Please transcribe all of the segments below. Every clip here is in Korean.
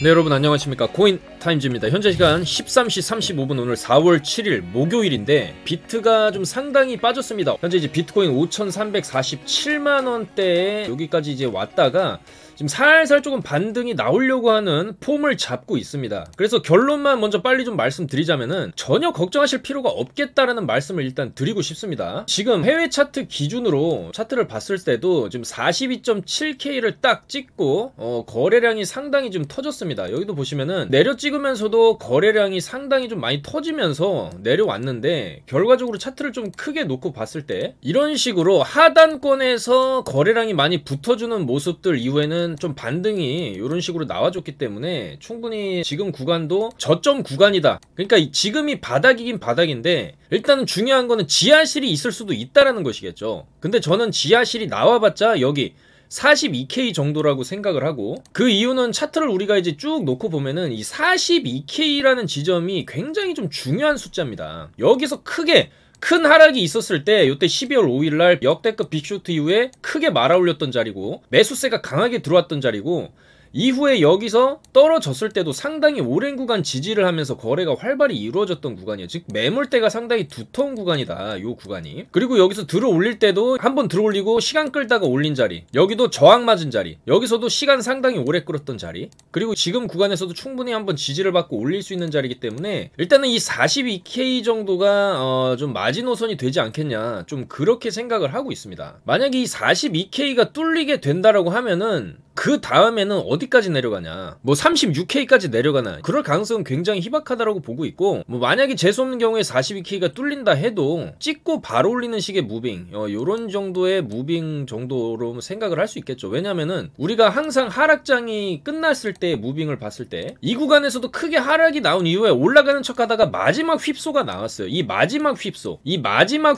네, 여러분 안녕하십니까. 코인타임즈입니다. 현재 시간 13시 35분, 오늘 4월 7일 목요일인데 비트가 좀 상당히 빠졌습니다. 현재 이제 비트코인 5,347만원대에 여기까지 이제 왔다가 지금 살살 조금 반등이 나오려고 하는 폼을 잡고 있습니다. 그래서 결론만 먼저 빨리 좀 말씀드리자면은 전혀 걱정하실 필요가 없겠다라는 말씀을 일단 드리고 싶습니다. 지금 해외 차트 기준으로 차트를 봤을 때도 지금 42.7K를 딱 찍고 거래량이 상당히 좀 터졌습니다. 여기도 보시면은 내려 찍으면서도 거래량이 상당히 좀 많이 터지면서 내려왔는데, 결과적으로 차트를 좀 크게 놓고 봤을 때 이런 식으로 하단권에서 거래량이 많이 붙어주는 모습들 이후에는 좀 반등이 이런 식으로 나와줬기 때문에 충분히 지금 구간도 저점 구간이다. 그러니까 지금이 바닥이긴 바닥인데 일단은 중요한 거는 지하실이 있을 수도 있다라는 것이겠죠. 근데 저는 지하실이 나와봤자 여기 42K 정도라고 생각을 하고, 그 이유는 차트를 우리가 이제 쭉 놓고 보면은 이 42K라는 지점이 굉장히 좀 중요한 숫자입니다. 여기서 크게 큰 하락이 있었을 때 이때 12월 5일날 역대급 빅쇼트 이후에 크게 말아올렸던 자리고, 매수세가 강하게 들어왔던 자리고, 이후에 여기서 떨어졌을 때도 상당히 오랜 구간 지지를 하면서 거래가 활발히 이루어졌던 구간이에요. 즉 매물대가 상당히 두터운 구간이다, 요 구간이. 그리고 여기서 들어 올릴 때도 한번 들어 올리고 시간 끌다가 올린 자리, 여기도 저항 맞은 자리, 여기서도 시간 상당히 오래 끌었던 자리, 그리고 지금 구간에서도 충분히 한번 지지를 받고 올릴 수 있는 자리이기 때문에 일단은 이 42K 정도가 좀 마지노선이 되지 않겠냐, 좀 그렇게 생각을 하고 있습니다. 만약에 이 42K가 뚫리게 된다라고 하면은 그 다음에는 어디까지 내려가냐, 뭐 36K까지 내려가나, 그럴 가능성은 굉장히 희박하다라고 보고 있고, 뭐 만약에 재수없는 경우에 42K가 뚫린다 해도 찍고 바로 올리는 식의 무빙, 요런 정도의 무빙 정도로 생각을 할 수 있겠죠. 왜냐면은 우리가 항상 하락장이 끝났을 때 무빙을 봤을 때 이 구간에서도 크게 하락이 나온 이후에 올라가는 척 하다가 마지막 휩소가 나왔어요. 이 마지막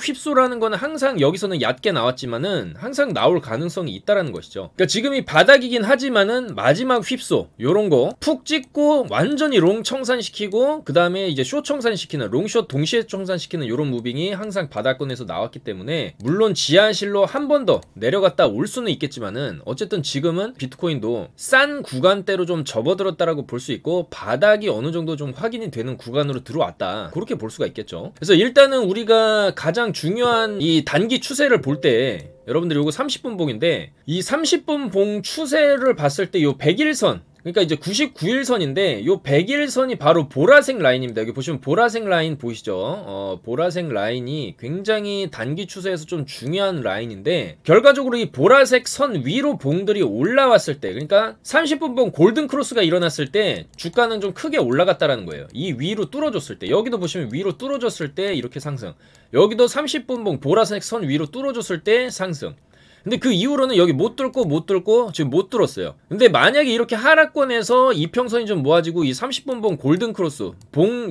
휩소라는 거는 항상 여기서는 얕게 나왔지만은 항상 나올 가능성이 있다라는 것이죠. 그러니까 지금 이 바닥이 긴 하지만은 마지막 휩소 요런거 푹 찍고 완전히 롱 청산시키고 그 다음에 이제 쇼 청산시키는, 롱숏 동시에 청산시키는 요런 무빙이 항상 바닥권에서 나왔기 때문에, 물론 지하실로 한 번 더 내려갔다 올 수는 있겠지만은 어쨌든 지금은 비트코인도 싼 구간대로 좀 접어들었다라고 볼 수 있고, 바닥이 어느 정도 좀 확인이 되는 구간으로 들어왔다, 그렇게 볼 수가 있겠죠. 그래서 일단은 우리가 가장 중요한 이 단기 추세를 볼 때 여러분들 요거 30분 봉인데, 이 30분 봉 추세를 봤을 때 요 100일선, 그러니까 이제 99일선인데 요 100일선이 바로 보라색 라인입니다. 여기 보시면 보라색 라인 보이시죠? 보라색 라인이 굉장히 단기 추세에서 좀 중요한 라인인데, 결과적으로 이 보라색 선 위로 봉들이 올라왔을 때, 그러니까 30분 봉 골든 크로스가 일어났을 때 주가는 좀 크게 올라갔다라는 거예요. 이 위로 뚫어줬을 때, 여기도 보시면 위로 뚫어줬을 때 이렇게 상승, 여기도 30분 봉 보라색 선 위로 뚫어줬을 때 상승. 근데 그 이후로는 여기 못 뚫고 지금 못 뚫었어요. 근데 만약에 이렇게 하락권에서 이평선이 좀 모아지고 이 30분 봉 골든 크로스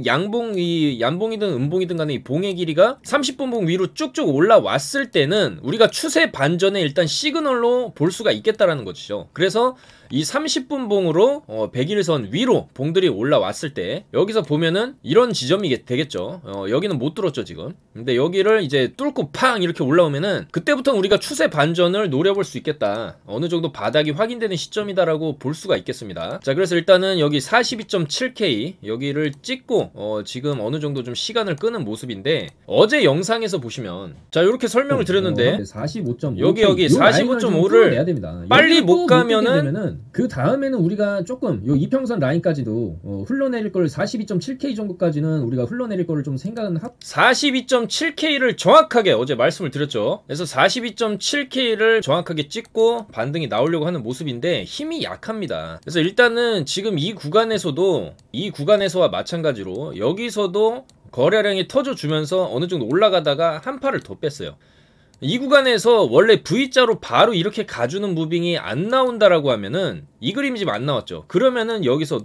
양봉, 이 양봉이든 음봉이든 간에 이 봉의 길이가 30분 봉 위로 쭉쭉 올라왔을 때는 우리가 추세 반전에 일단 시그널로 볼 수가 있겠다라는 것이죠. 그래서 이 30분 봉으로 100일선 위로 봉들이 올라왔을 때 여기서 보면은 이런 지점이 되겠죠. 여기는 못 뚫었죠 지금. 근데 여기를 이제 뚫고 팡 이렇게 올라오면은 그때부터 우리가 추세 반전을 노려볼 수 있겠다, 어느 정도 바닥이 확인되는 시점이다라고 볼 수가 있겠습니다. 자, 그래서 일단은 여기 42.7K 여기를 찍고 지금 어느 정도 좀 시간을 끄는 모습인데, 어제 영상에서 보시면 자 이렇게 설명을 드렸는데 45.5 여기 45.5를 빨리 못 가면은 그 다음에는 우리가 조금 요 이평선 라인까지도 흘러내릴 걸, 42.7K 정도까지는 우리가 흘러내릴 거를 좀 생각은 하고, 42.7K를 정확하게 어제 말씀을 드렸죠. 그래서 42.7K를 정확하게 찍고 반등이 나오려고 하는 모습인데 힘이 약합니다. 그래서 일단은 지금 이 구간에서와 마찬가지로 여기서도 거래량이 터져주면서 어느 정도 올라가다가 한 팔을 더 뺐어요. 이 구간에서 원래 V자로 바로 이렇게 가주는 무빙이 안 나온다라고 하면은, 이 그림이 지금 안 나왔죠. 그러면은 여기서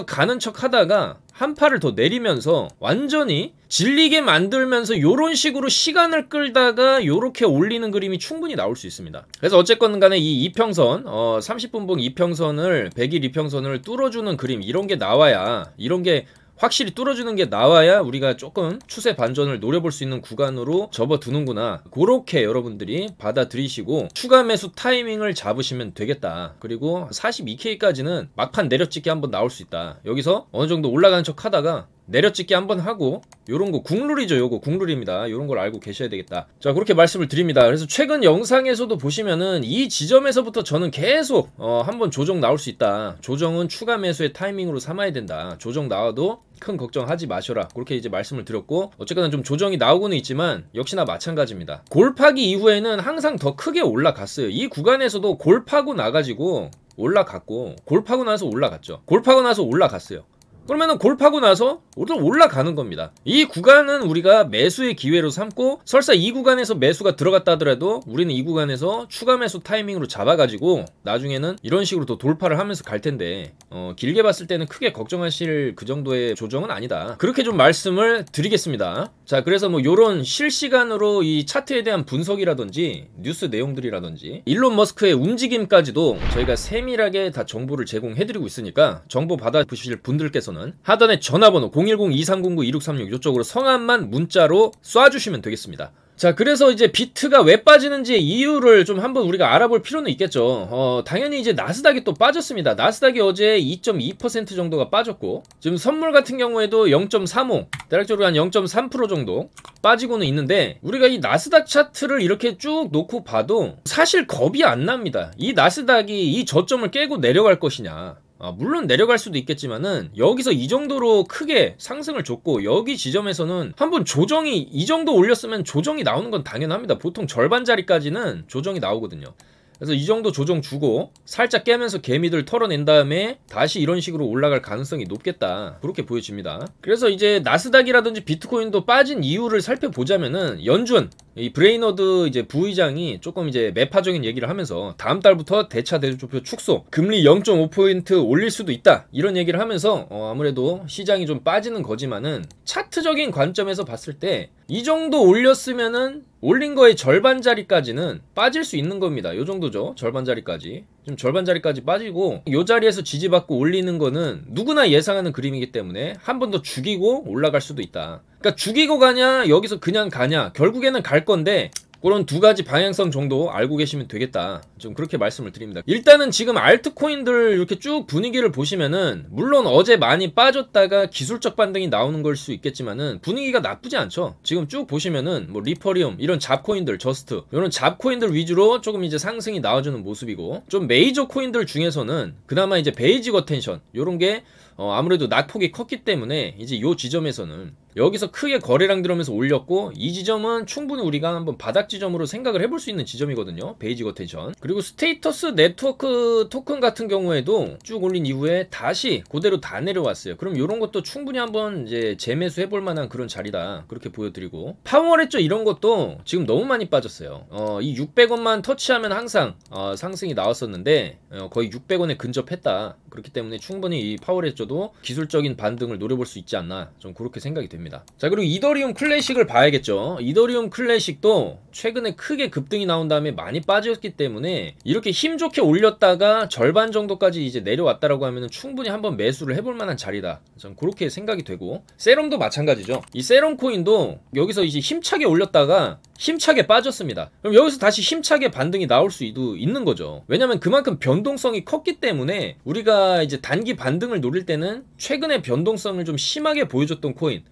가는 척 하다가 한 팔을 더 내리면서 완전히 질리게 만들면서 요런 식으로 시간을 끌다가 요렇게 올리는 그림이 충분히 나올 수 있습니다. 그래서 어쨌건 간에 이 이평선 30분 봉 이평선을 100일 이평선을 뚫어주는 그림, 이런 게 나와야, 이런 게 확실히 뚫어주는 게 나와야 우리가 조금 추세 반전을 노려볼 수 있는 구간으로 접어두는구나. 그렇게 여러분들이 받아들이시고 추가 매수 타이밍을 잡으시면 되겠다. 그리고 42K까지는 막판 내려찍기 한번 나올 수 있다. 여기서 어느 정도 올라가는 척 하다가 내려찍기 한번 하고, 요런 거 국룰이죠. 요거 국룰입니다. 요런 걸 알고 계셔야 되겠다. 자, 그렇게 말씀을 드립니다. 그래서 최근 영상에서도 보시면은 이 지점에서부터 저는 계속 한번 조정 나올 수 있다. 조정은 추가 매수의 타이밍으로 삼아야 된다. 조정 나와도 큰 걱정하지 마셔라. 그렇게 이제 말씀을 드렸고, 어쨌거나 좀 조정이 나오고는 있지만 역시나 마찬가지입니다. 골파기 이후에는 항상 더 크게 올라갔어요. 이 구간에서도 골파고 나가지고 올라갔고, 골파고 나서 올라갔죠. 골파고 나서 올라갔어요. 그러면은 골파고 나서 올라가는 겁니다. 이 구간은 우리가 매수의 기회로 삼고, 설사 이 구간에서 매수가 들어갔다 하더라도 우리는 이 구간에서 추가 매수 타이밍으로 잡아가지고 나중에는 이런 식으로 또 돌파를 하면서 갈 텐데, 길게 봤을 때는 크게 걱정하실 그 정도의 조정은 아니다. 그렇게 좀 말씀을 드리겠습니다. 자, 그래서 뭐 요런 실시간으로 이 차트에 대한 분석이라든지 뉴스 내용들이라든지 일론 머스크의 움직임까지도 저희가 세밀하게 다 정보를 제공해드리고 있으니까, 정보 받아보실 분들께서는 하단에 전화번호 010-2309-2636 이쪽으로 성함만 문자로 쏴주시면 되겠습니다. 자, 그래서 이제 비트가 왜 빠지는지의 이유를 좀 한번 우리가 알아볼 필요는 있겠죠. 당연히 이제 나스닥이 또 빠졌습니다. 나스닥이 어제 2.2% 정도가 빠졌고, 지금 선물 같은 경우에도 0.35, 대략적으로 한 0.3% 정도 빠지고는 있는데, 우리가 이 나스닥 차트를 이렇게 쭉 놓고 봐도 사실 겁이 안 납니다. 이 나스닥이 이 저점을 깨고 내려갈 것이냐. 물론 내려갈 수도 있겠지만은, 여기서 이 정도로 크게 상승을 줬고, 여기 지점에서는 한번 조정이 이 정도 올렸으면 조정이 나오는 건 당연합니다. 보통 절반 자리까지는 조정이 나오거든요. 그래서 이 정도 조정 주고 살짝 깨면서 개미들 털어낸 다음에 다시 이런 식으로 올라갈 가능성이 높겠다. 그렇게 보여집니다. 그래서 이제 나스닥이라든지 비트코인도 빠진 이유를 살펴보자면은, 연준 이 브레이너드 이제 부의장이 조금 이제 매파적인 얘기를 하면서 다음 달부터 대차 대조표 축소, 금리 0.5% 올릴 수도 있다, 이런 얘기를 하면서 아무래도 시장이 좀 빠지는 거지만은, 차트적인 관점에서 봤을 때 이 정도 올렸으면은 올린 거의 절반 자리까지는 빠질 수 있는 겁니다. 요 정도죠. 절반 자리까지. 지금 절반 자리까지 빠지고, 요 자리에서 지지받고 올리는 거는 누구나 예상하는 그림이기 때문에 한 번 더 죽이고 올라갈 수도 있다. 그러니까 죽이고 가냐, 여기서 그냥 가냐, 결국에는 갈 건데, 그런 두 가지 방향성 정도 알고 계시면 되겠다. 좀 그렇게 말씀을 드립니다. 일단은 지금 알트코인들 이렇게 쭉 분위기를 보시면은, 물론 어제 많이 빠졌다가 기술적 반등이 나오는 걸 수 있겠지만은 분위기가 나쁘지 않죠. 지금 쭉 보시면은 뭐 리퍼리움 이런 잡코인들, 저스트 이런 잡코인들 위주로 조금 이제 상승이 나와주는 모습이고, 좀 메이저 코인들 중에서는 그나마 이제 베이직 어텐션 요런 게 아무래도 낙폭이 컸기 때문에 이제 요 지점에서는 여기서 크게 거래량 들어오면서 올렸고, 이 지점은 충분히 우리가 한번 바닥 지점으로 생각을 해볼 수 있는 지점이거든요. 베이직 어텐션. 그리고 스테이터스 네트워크 토큰 같은 경우에도 쭉 올린 이후에 다시 그대로 다 내려왔어요. 그럼 이런 것도 충분히 한번 이제 재매수 해볼 만한 그런 자리다. 그렇게 보여드리고, 파워레죠 이런 것도 지금 너무 많이 빠졌어요. 이 600원만 터치하면 항상 상승이 나왔었는데 거의 600원에 근접했다. 그렇기 때문에 충분히 이 파워레죠도 기술적인 반등을 노려볼 수 있지 않나, 좀 그렇게 생각이 됩니다. 자, 그리고 이더리움 클래식을 봐야겠죠. 이더리움 클래식도 최근에 크게 급등이 나온 다음에 많이 빠졌기 때문에 이렇게 힘 좋게 올렸다가 절반 정도까지 이제 내려왔다라고 하면 충분히 한번 매수를 해볼 만한 자리다. 전 그렇게 생각이 되고, 세럼도 마찬가지죠. 이 세럼 코인도 여기서 이제 힘차게 올렸다가 힘차게 빠졌습니다. 그럼 여기서 다시 힘차게 반등이 나올 수도 있는 거죠. 왜냐면 그만큼 변동성이 컸기 때문에, 우리가 이제 단기 반등을 노릴 때는 최근에 변동성을 좀 심하게 보여줬던 코인,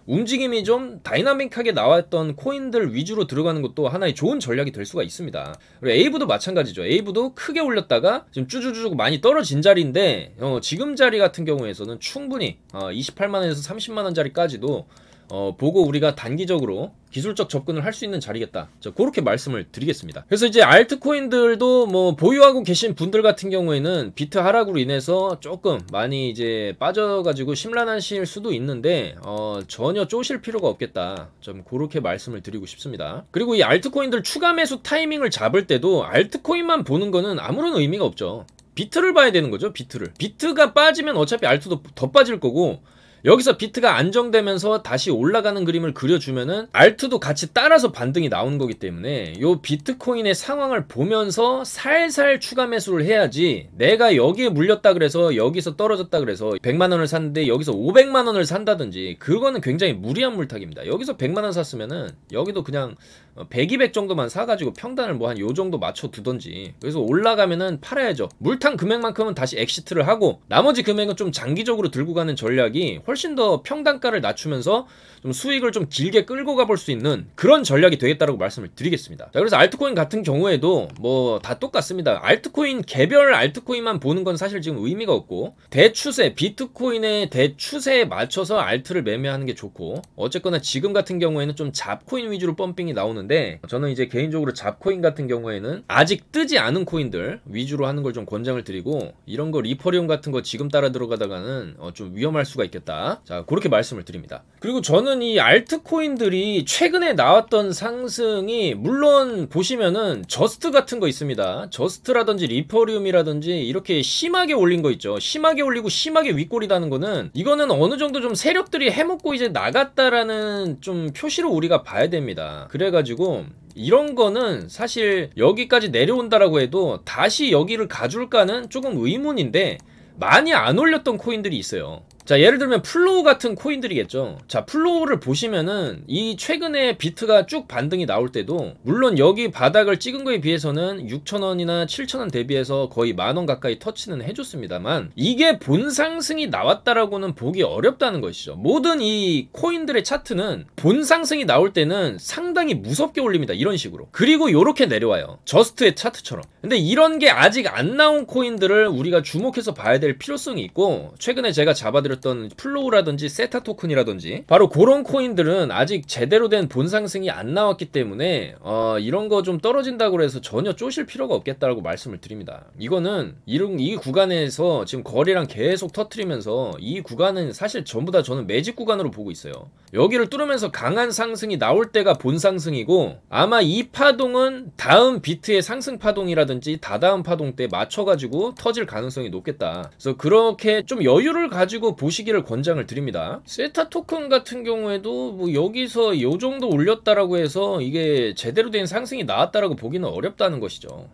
움직임이 좀 다이나믹하게 나왔던 코인들 위주로 들어가는 것도 하나의 좋은 전략이 될 수가 있습니다. 그리고 에이브도 마찬가지죠. 에이브도 크게 올렸다가 지금 쭈쭈쭈 많이 떨어진 자리인데, 지금 자리 같은 경우에서는 충분히 28만원에서 30만원 자리까지도 보고 우리가 단기적으로 기술적 접근을 할 수 있는 자리겠다. 자, 그렇게 말씀을 드리겠습니다. 그래서 이제 알트코인들도 뭐 보유하고 계신 분들 같은 경우에는 비트 하락으로 인해서 조금 많이 이제 빠져가지고 심란하실 수도 있는데, 전혀 쪼실 필요가 없겠다. 좀 그렇게 말씀을 드리고 싶습니다. 그리고 이 알트코인들 추가 매수 타이밍을 잡을 때도 알트코인만 보는 거는 아무런 의미가 없죠. 비트를 봐야 되는 거죠. 비트가 빠지면 어차피 알트도 더 빠질 거고, 여기서 비트가 안정되면서 다시 올라가는 그림을 그려주면은 알트도 같이 따라서 반등이 나오는 거기 때문에 요 비트코인의 상황을 보면서 살살 추가 매수를 해야지, 내가 여기에 물렸다 그래서 여기서 떨어졌다 그래서 100만원을 샀는데 여기서 500만원을 산다든지, 그거는 굉장히 무리한 물타기입니다. 여기서 100만원 샀으면은 여기도 그냥 100, 200 정도만 사가지고 평단을 뭐 한 요 정도 맞춰 두던지, 그래서 올라가면은 팔아야죠. 물탄 금액만큼은 다시 엑시트를 하고 나머지 금액은 좀 장기적으로 들고 가는 전략이 훨씬 더 평단가를 낮추면서 좀 수익을 좀 길게 끌고 가볼 수 있는 그런 전략이 되겠다라고 말씀을 드리겠습니다. 자, 그래서 알트코인 같은 경우에도 뭐 다 똑같습니다. 알트코인 개별 알트코인만 보는 건 사실 지금 의미가 없고, 대추세, 비트코인의 대추세에 맞춰서 알트를 매매하는 게 좋고, 어쨌거나 지금 같은 경우에는 좀 잡코인 위주로 펌핑이 나오는데, 저는 이제 개인적으로 잡코인 같은 경우에는 아직 뜨지 않은 코인들 위주로 하는 걸 좀 권장을 드리고, 이런 거 리퍼리움 같은 거 지금 따라 들어가다가는 좀 위험할 수가 있겠다. 자, 그렇게 말씀을 드립니다. 그리고 저는 이 알트코인들이 최근에 나왔던 상승이, 물론 보시면은 저스트 같은 거 있습니다. 저스트라든지 리퍼리움이라든지 이렇게 심하게 올린 거 있죠. 심하게 올리고 심하게 윗골이다는 거는, 이거는 어느 정도 좀 세력들이 해먹고 이제 나갔다라는 좀 표시로 우리가 봐야 됩니다. 그래가지고 이런 거는 사실 여기까지 내려온다라고 해도 다시 여기를 가줄까는 조금 의문인데, 많이 안 올렸던 코인들이 있어요. 자, 예를 들면 플로우 같은 코인들이겠죠. 자, 플로우를 보시면은 이 최근에 비트가 쭉 반등이 나올 때도 물론 여기 바닥을 찍은 거에 비해서는 6,000원이나 7,000원 대비해서 거의 10,000원 가까이 터치는 해줬습니다만, 이게 본상승이 나왔다라고는 보기 어렵다는 것이죠. 모든 이 코인들의 차트는 본상승이 나올 때는 상당히 무섭게 올립니다. 이런 식으로. 그리고 요렇게 내려와요. 저스트의 차트처럼. 근데 이런 게 아직 안 나온 코인들을 우리가 주목해서 봐야 될 필요성이 있고, 최근에 제가 잡아드렸던 플로우라든지 세타 토큰이라든지 바로 그런 코인들은 아직 제대로 된 본상승이 안 나왔기 때문에 이런 거 좀 떨어진다고 해서 전혀 쪼실 필요가 없겠다라고 말씀을 드립니다. 이거는 이 구간에서 지금 거래량 계속 터트리면서, 이 구간은 사실 전부 다 저는 매직 구간으로 보고 있어요. 여기를 뚫으면서 강한 상승이 나올 때가 본상승이고, 아마 이 파동은 다음 비트의 상승 파동이라든지 다다음 파동 때 맞춰가지고 터질 가능성이 높겠다. 그래서 그렇게 좀 여유를 가지고 보시기를 권장을 드립니다. 세타 토큰 같은 경우에도 뭐 여기서 요 정도 올렸다라고 해서 이게 제대로 된 상승이 나왔다라고 보기는 어렵다는 것이죠.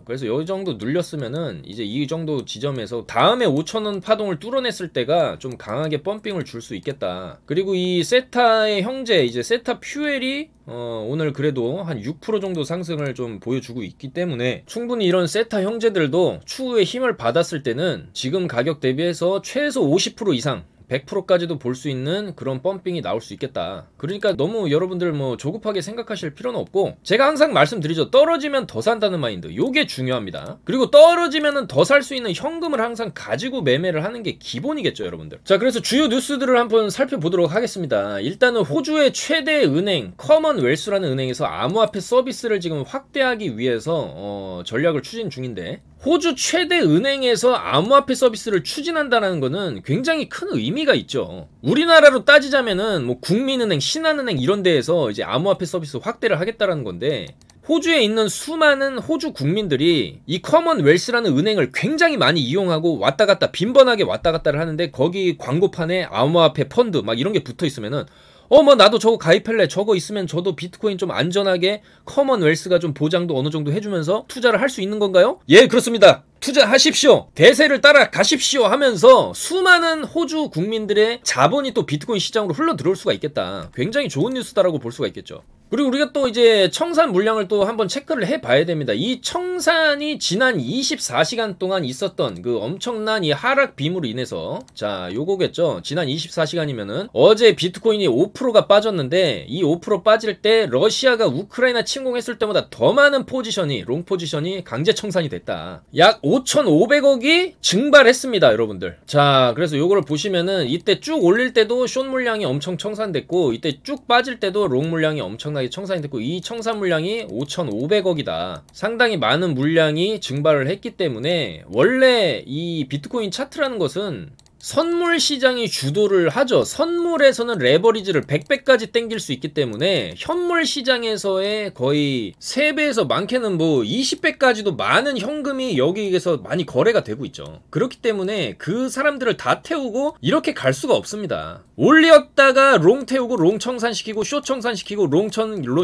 그래서 요 정도 눌렸으면은 이제 이 정도 지점에서 다음에 5,000원 파동을 뚫어냈을 때가 좀 강하게 펌핑을 줄 수 있겠다. 그리고 이 세타의 형제 이제 세타 퓨엘이 오늘 그래도 한 6% 정도 상승을 좀 보여주고 있기 때문에, 충분히 이런 세타 형제들도 추후에 힘을 받았을 때는 지금 가격 대비해서 최소 50% 이상 100%까지도 볼 수 있는 그런 펌핑이 나올 수 있겠다. 그러니까 너무 여러분들 뭐 조급하게 생각하실 필요는 없고, 제가 항상 말씀드리죠. 떨어지면 더 산다는 마인드, 요게 중요합니다. 그리고 떨어지면은 더 살 수 있는 현금을 항상 가지고 매매를 하는 게 기본이겠죠, 여러분들. 자, 그래서 주요 뉴스들을 한번 살펴보도록 하겠습니다. 일단은 호주의 최대 은행 커먼웰스라는 은행에서 암호화폐 서비스를 지금 확대하기 위해서 전략을 추진 중인데, 호주 최대 은행에서 암호화폐 서비스를 추진한다는 거는 굉장히 큰 의미가 있죠. 우리나라로 따지자면은 뭐 국민은행, 신한은행 이런 데에서 이제 암호화폐 서비스 확대를 하겠다라는 건데, 호주에 있는 수많은 호주 국민들이 이 커먼웰스라는 은행을 굉장히 많이 이용하고 왔다 갔다 빈번하게 왔다 갔다를 하는데, 거기 광고판에 암호화폐 펀드 막 이런 게 붙어 있으면은 뭐 나도 저거 가입할래. 저거 있으면 저도 비트코인 좀 안전하게 커먼웰스가 좀 보장도 어느 정도 해주면서 투자를 할 수 있는 건가요? 예, 그렇습니다. 투자하십시오. 대세를 따라가십시오 하면서 수많은 호주 국민들의 자본이 또 비트코인 시장으로 흘러 들어올 수가 있겠다. 굉장히 좋은 뉴스다라고 볼 수가 있겠죠. 그리고 우리가 또 이제 청산 물량을 또 한번 체크를 해봐야 됩니다. 이 청산이 지난 24시간 동안 있었던 그 엄청난 이 하락 빔으로 인해서, 자, 요거겠죠. 지난 24시간이면은 어제 비트코인이 5%가 빠졌는데, 이 5% 빠질 때 러시아가 우크라이나 침공했을 때보다 더 많은 포지션이, 롱 포지션이 강제 청산이 됐다. 약 5,500억이 증발했습니다, 여러분들. 자, 그래서 요거를 보시면은 이때 쭉 올릴 때도 숏 물량이 엄청 청산됐고, 이때 쭉 빠질 때도 롱 물량이 엄청나게 청산이 됐고, 이 청산 물량이 5,500억이다. 상당히 많은 물량이 증발을 했기 때문에, 원래 이 비트코인 차트라는 것은 선물 시장이 주도를 하죠. 선물에서는 레버리지를 100배까지 땡길 수 있기 때문에 현물 시장에서의 거의 3배에서 많게는 뭐 20배까지도 많은 현금이 여기에서 많이 거래가 되고 있죠. 그렇기 때문에 그 사람들을 다 태우고 이렇게 갈 수가 없습니다. 올렸다가 롱 태우고 롱 청산시키고 숏 청산시키고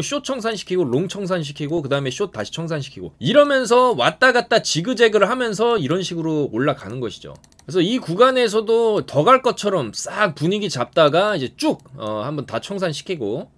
숏 청산시키고 롱 청산시키고 그 다음에 숏 다시 청산시키고 이러면서 왔다 갔다 지그재그를 하면서 이런 식으로 올라가는 것이죠. 그래서 이 구간에서도 더 갈 것처럼 싹 분위기 잡다가 이제 쭉 한번 다 청산시키고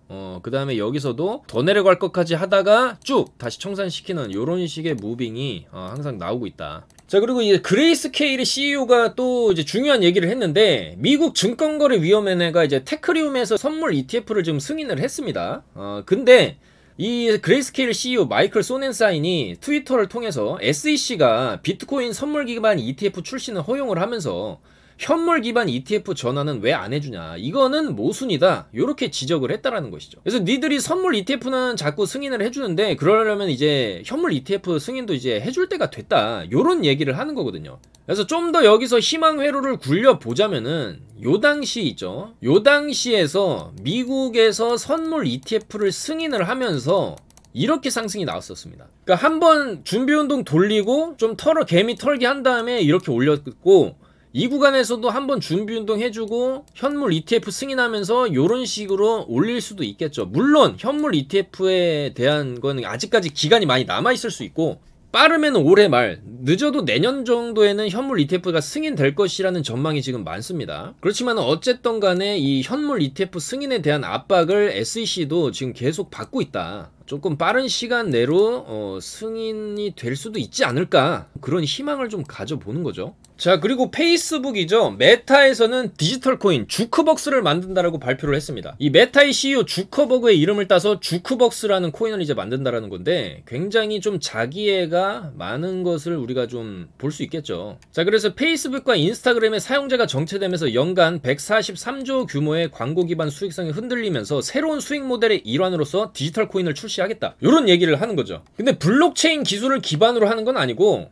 그 다음에 여기서도 더 내려갈 것까지 하다가 쭉 다시 청산시키는 이런 식의 무빙이 항상 나오고 있다. 자, 그리고 이제 그레이스케일의 CEO가 또 이제 중요한 얘기를 했는데, 미국 증권거래위원회가 이제 테크리움에서 선물 ETF를 지금 승인을 했습니다. 근데 이 그레이스케일 CEO 마이클 소넨사인이 트위터를 통해서 SEC가 비트코인 선물 기반 ETF 출시는 허용을 하면서 현물 기반 ETF 전환은 왜 안 해주냐, 이거는 모순이다, 요렇게 지적을 했다라는 것이죠. 그래서 니들이 선물 ETF는 자꾸 승인을 해주는데 그러려면 이제 현물 ETF 승인도 이제 해줄 때가 됐다, 요런 얘기를 하는 거거든요. 그래서 좀 더 여기서 희망 회로를 굴려보자면은 요 당시 있죠, 요 당시에서 미국에서 선물 ETF를 승인을 하면서 이렇게 상승이 나왔었습니다. 그러니까 한번 준비운동 돌리고 좀 개미 털기 한 다음에 이렇게 올렸고, 이 구간에서도 한번 준비운동 해주고 현물 ETF 승인하면서 이런 식으로 올릴 수도 있겠죠. 물론 현물 ETF에 대한 건 아직까지 기간이 많이 남아있을 수 있고, 빠르면 올해 말, 늦어도 내년 정도에는 현물 ETF가 승인될 것이라는 전망이 지금 많습니다. 그렇지만 어쨌든 간에 이 현물 ETF 승인에 대한 압박을 SEC도 지금 계속 받고 있다. 조금 빠른 시간 내로 승인이 될 수도 있지 않을까, 그런 희망을 좀 가져보는 거죠. 자, 그리고 페이스북이죠. 메타에서는 디지털 코인 주크벅스를 만든다라고 발표를 했습니다. 이 메타의 CEO 주커버그의 이름을 따서 주크벅스라는 코인을 이제 만든다라는 건데, 굉장히 좀 자기애가 많은 것을 우리가 좀 볼 수 있겠죠. 자, 그래서 페이스북과 인스타그램의 사용자가 정체되면서 연간 143조 규모의 광고 기반 수익성이 흔들리면서 새로운 수익 모델의 일환으로서 디지털 코인을 출시하겠다, 이런 얘기를 하는 거죠. 근데 블록체인 기술을 기반으로 하는 건 아니고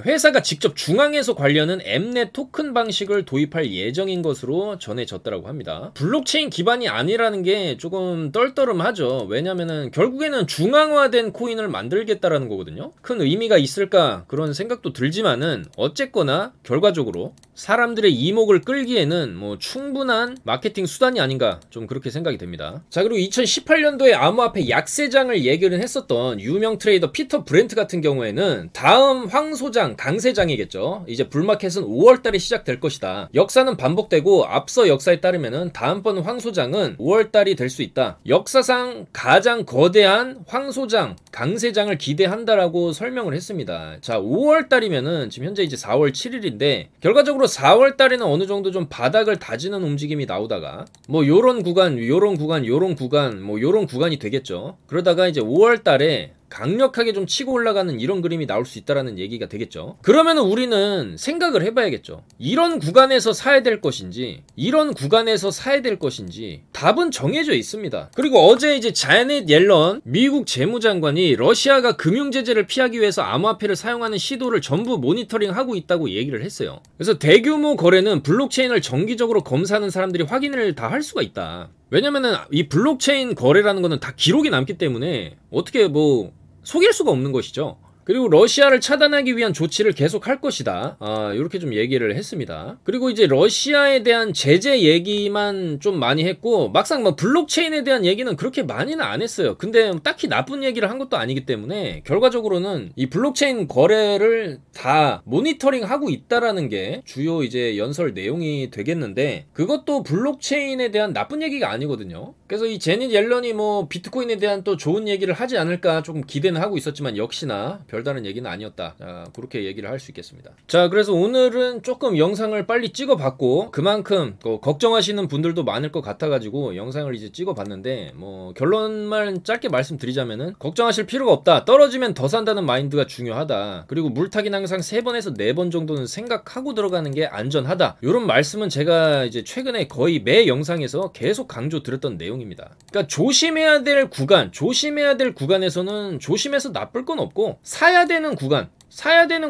회사가 직접 중앙에서 관리하는 엠넷 토큰 방식을 도입할 예정인 것으로 전해졌다고 합니다. 블록체인 기반이 아니라는 게 조금 떨떠름하죠. 왜냐면은 결국에는 중앙화된 코인을 만들겠다라는 거거든요. 큰 의미가 있을까 그런 생각도 들지만은, 어쨌거나 결과적으로 사람들의 이목을 끌기에는 뭐 충분한 마케팅 수단이 아닌가, 좀 그렇게 생각이 됩니다. 자, 그리고 2018년도에 암호화폐 약세장을 예견을 했었던 유명 트레이더 피터 브렌트 같은 경우에는 다음 황소장, 강세장이겠죠. 이제 불마켓은 5월달에 시작될 것이다. 역사는 반복되고 앞서 역사에 따르면은 다음번 황소장은 5월달이 될 수 있다. 역사상 가장 거대한 황소장, 강세장을 기대한다라고 설명을 했습니다. 자, 5월달이면은 지금 현재 이제 4월 7일인데 결과적으로 4월달에는 어느 정도 좀 바닥을 다지는 움직임이 나오다가 뭐 요런 구간, 요런 구간, 요런 구간, 뭐 요런 구간이 되겠죠. 그러다가 이제 5월달에 강력하게 좀 치고 올라가는 이런 그림이 나올 수 있다라는 얘기가 되겠죠. 그러면은 우리는 생각을 해봐야겠죠. 이런 구간에서 사야 될 것인지, 이런 구간에서 사야 될 것인지 답은 정해져 있습니다. 그리고 어제 이제 자넷 옐런 미국 재무장관이 러시아가 금융 제재를 피하기 위해서 암호화폐를 사용하는 시도를 전부 모니터링하고 있다고 얘기를 했어요. 그래서 대규모 거래는 블록체인을 정기적으로 검사하는 사람들이 확인을 다 할 수가 있다. 왜냐면은 이 블록체인 거래라는 거는 다 기록이 남기 때문에 어떻게 뭐 속일 수가 없는 것이죠. 그리고 러시아를 차단하기 위한 조치를 계속 할 것이다, 이렇게 좀 얘기를 했습니다. 그리고 이제 러시아에 대한 제재 얘기만 좀 많이 했고, 막상 뭐 블록체인에 대한 얘기는 그렇게 많이는 안 했어요. 근데 딱히 나쁜 얘기를 한 것도 아니기 때문에 결과적으로는 이 블록체인 거래를 다 모니터링하고 있다라는 게 주요 이제 연설 내용이 되겠는데, 그것도 블록체인에 대한 나쁜 얘기가 아니거든요. 그래서 이 제닛 옐런이 뭐 비트코인에 대한 또 좋은 얘기를 하지 않을까 조금 기대는 하고 있었지만, 역시나 별다른 얘기는 아니었다. 자, 그렇게 얘기를 할 수 있겠습니다. 자, 그래서 오늘은 조금 영상을 빨리 찍어봤고, 그만큼 걱정하시는 분들도 많을 것 같아가지고 영상을 이제 찍어봤는데, 뭐 결론만 짧게 말씀드리자면은 걱정하실 필요가 없다. 떨어지면 더 산다는 마인드가 중요하다. 그리고 물타기는 항상 3번에서 4번 정도는 생각하고 들어가는 게 안전하다. 이런 말씀은 제가 이제 최근에 거의 매 영상에서 계속 강조 드렸던 내용입니다. 그러니까 조심해야 될 구간, 조심해야 될 구간에서는 조심해서 나쁠 건 없고, 사야 되는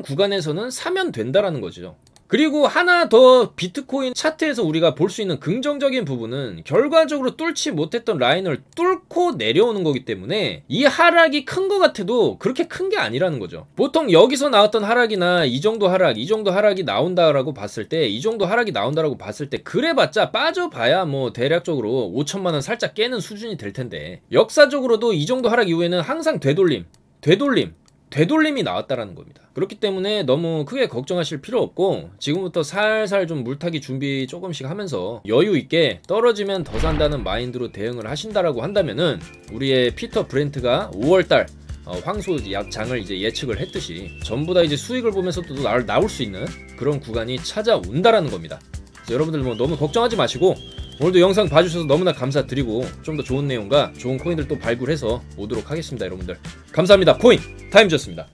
구간에서는 사면 된다라는 거죠. 그리고 하나 더 비트코인 차트에서 우리가 볼 수 있는 긍정적인 부분은 결과적으로 뚫지 못했던 라인을 뚫고 내려오는 거기 때문에 이 하락이 큰 것 같아도 그렇게 큰 게 아니라는 거죠. 보통 여기서 나왔던 하락이나 이 정도 하락이 나온다라고 봤을 때, 이 정도 하락이 나온다라고 봤을 때 그래봤자 빠져봐야 뭐 대략적으로 5천만 원 살짝 깨는 수준이 될 텐데, 역사적으로도 이 정도 하락 이후에는 항상 되돌림이 나왔다라는 겁니다. 그렇기 때문에 너무 크게 걱정하실 필요 없고, 지금부터 살살 좀 물타기 준비 조금씩 하면서 여유 있게 떨어지면 더 산다는 마인드로 대응을 하신다라고 한다면은, 우리의 피터 브렌트가 5월달 황소 장을 이제 예측을 했듯이 전부 다 이제 수익을 보면서 또 나올 수 있는 그런 구간이 찾아온다라는 겁니다. 그래서 여러분들 뭐 너무 걱정하지 마시고, 오늘도 영상 봐주셔서 너무나 감사드리고, 좀 더 좋은 내용과 좋은 코인들 또 발굴해서 오도록 하겠습니다. 여러분들 감사합니다. 코인 타임즈였습니다.